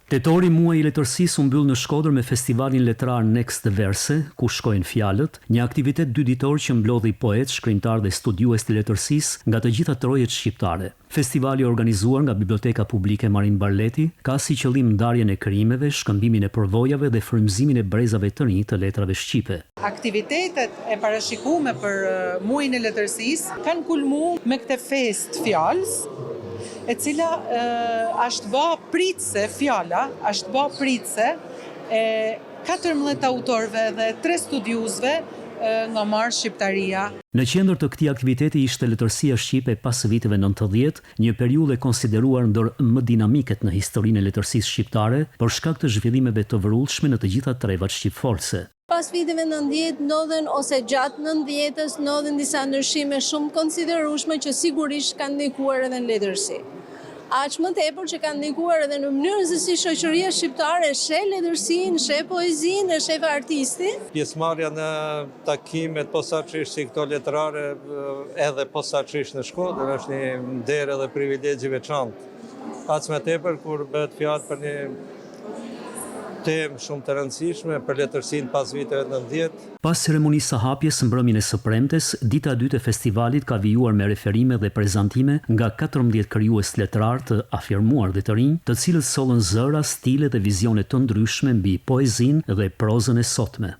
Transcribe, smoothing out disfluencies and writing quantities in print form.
Tetori, muaji i letërsisë, u mbyll në Shkodër me festivalin letrar Next Verse, ku shkojnë fjalët, një aktivitet dyditor që mblodhi poet, shkrimtar dhe studiues të letërsisë nga të gjitha trojet shqiptare. Festivali organizuar nga Biblioteka Publike Marin Barleti ka si qëllim ndarjen e krijimeve, shkëmbimin e përvojave dhe frymëzimin e brezave të rinj të letrave shqipe. Aktivitetet e parashikuara për muajin e letërsisë kanë kulmuar me këtë fest fjalës, e cila është bë pritse fjala, është bë pritse e 14 autorëve dhe 3 studiuesve nga marrë shqiptaria. Në qendër të këtij aktiviteti ishte letërsia shqipe pas viteve 90, një periudhë e konsideruar ndër më dinamiket në historinë e letërsisë shqiptare për shkak të zhvillimeve të vërullshme në të gjitha trevat shqipforse. Pas viteve 90 ndodhen ose gjatë 90-s ndodhen disa ndryshime shumë konsiderueshme që sigurisht kanë ndikuar edhe në letërsi. Aq më tepër që kanë ndikuar edhe në mënyrën se si shoqëria shqiptare sheh letërsinë, sheh poezinë, sheh artistin. Pjesëmarrja në takimet posaçërisht si këto letrare edhe posaçërisht në Shkodër është një nder edhe privilegj i veçantë. Aq më tepër kur bëhet fjalë për një temë shumë të rëndësishme për letërsinë pas viteve 90. Pas ceremonisë së hapjes mbrëmjen e së premtes, dita e dytë e festivalit ka vijuar me referime dhe prezantime nga 14 krijues letrar të afirmuar dhe të rinj, të cilët sollën zëra, stile dhe vizione të ndryshme mbi poezinë dhe prozën e sotme.